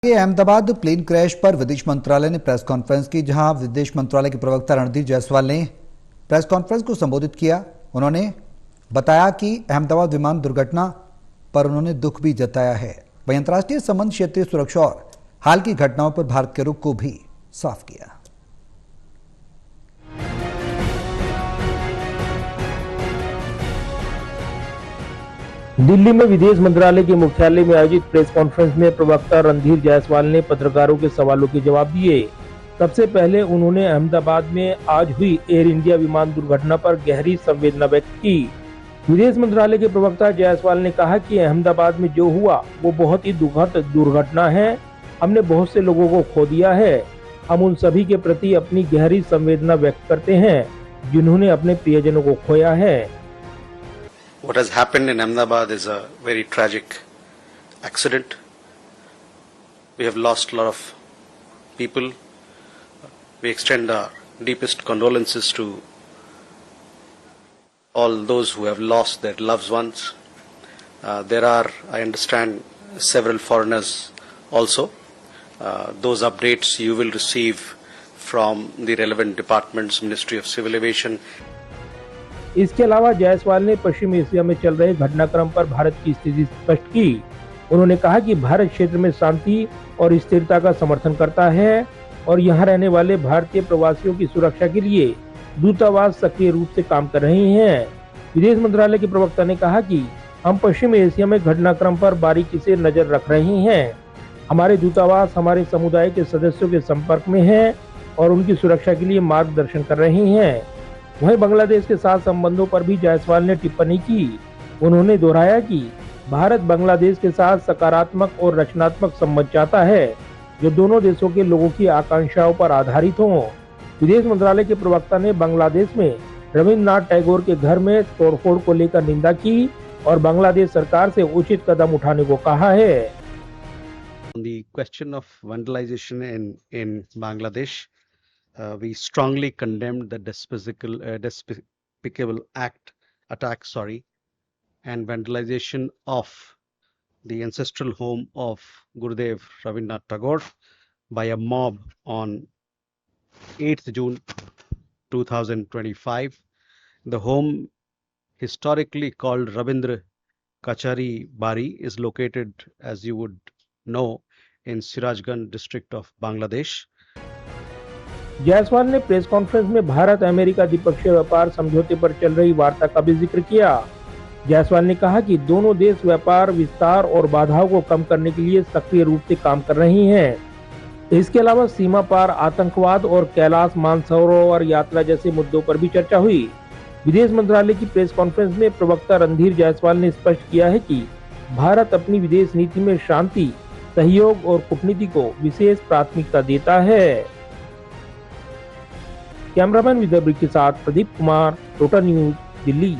Ahmedabad plane crash पर विदेश मंत्रालय ने प्रेस कॉन्फ्रेंस की, जहां विदेश मंत्रालय के प्रवक्ता रणधीर जायसवाल ने प्रेस कॉन्फ्रेंस को संबोधित किया। उन्होंने बताया कि अहमदाबाद विमान दुर्घटना पर उन्होंने दुख भी जताया है। वहीं अंतर्राष्ट्रीय संबंध, क्षेत्रीय सुरक्षा और हाल की घटनाओं पर भारत के रुख को भी साफ किया। दिल्ली में विदेश मंत्रालय के मुख्यालय में आयोजित प्रेस कॉन्फ्रेंस में प्रवक्ता रणधीर जायसवाल ने पत्रकारों के सवालों के जवाब दिए। सबसे पहले उन्होंने अहमदाबाद में आज हुई एयर इंडिया विमान दुर्घटना पर गहरी संवेदना व्यक्त की। विदेश मंत्रालय के प्रवक्ता जायसवाल ने कहा कि अहमदाबाद में जो हुआ वो बहुत ही दुखद दुर्घटना है। हमने बहुत से लोगों को खो दिया है। हम उन सभी के प्रति अपनी गहरी संवेदना व्यक्त करते हैं जिन्होंने अपने प्रियजनों को खोया है। What has happened in Ahmedabad is a very tragic accident. We have lost a lot of people. We extend our deepest condolences to all those who have lost their loved ones. There are, I understand, several foreigners also. Those updates you will receive from the relevant departments, Ministry of Civil Aviation. इसके अलावा जायसवाल ने पश्चिम Asia में चल रहे घटनाक्रम पर भारत की स्थिति स्पष्ट की। उन्होंने कहा कि भारत क्षेत्र में शांति और स्थिरता का समर्थन करता है और यहां रहने वाले भारतीय प्रवासियों की सुरक्षा के लिए दूतावास सक्रिय रूप से काम कर रहे हैं। विदेश मंत्रालय के प्रवक्ता ने कहा कि हम पश्चिम एशिया में घटनाक्रम पर बारीकी से नजर रख रहे हैं। हमारे दूतावास हमारे समुदाय के सदस्यों के संपर्क में है और उनकी सुरक्षा के लिए मार्गदर्शन कर रहे हैं। वहीं बांग्लादेश के साथ संबंधों पर भी जायसवाल ने टिप्पणी की। उन्होंने दोहराया कि भारत बांग्लादेश के साथ सकारात्मक और रचनात्मक संबंध चाहता है जो दोनों देशों के लोगों की आकांक्षाओं पर आधारित हों। विदेश मंत्रालय के प्रवक्ता ने बांग्लादेश में रविन्द्रनाथ टैगोर के घर में तोड़फोड़ को लेकर निंदा की और बांग्लादेश सरकार से उचित कदम उठाने को कहा है। On the question of vandalization in Bangladesh, we strongly condemned the despicable attack, and vandalization of the ancestral home of Gurudev Rabindranath Tagore by a mob on 8th June 2025. The home, historically called Rabindra Kachari Bari, is located, as you would know, in Sirajganj district of Bangladesh. Jaiswal ने press conference में Bharat America द्विपक्षीय व्यापार समझौते पर चल रही वार्ता का भी जिक्र किया। जायसवाल ने कहा कि दोनों देश व्यापार विस्तार और बाधाओं को कम करने के लिए सक्रिय रूप से काम कर रहे हैं। इसके अलावा सीमा पार आतंकवाद और कैलाश मानसरोवर यात्रा जैसे मुद्दों पर भी चर्चा हुई। विदेश मंत्रालय की प्रेस कॉन्फ्रेंस में प्रवक्ता रणधीर जायसवाल ने स्पष्ट किया है कि भारत अपनी विदेश नीति में शांति, सहयोग और कूटनीति को विशेष प्राथमिकता देता है। कैमरामैन विदर्भ के साथ प्रदीप कुमार, टोटल न्यूज, दिल्ली।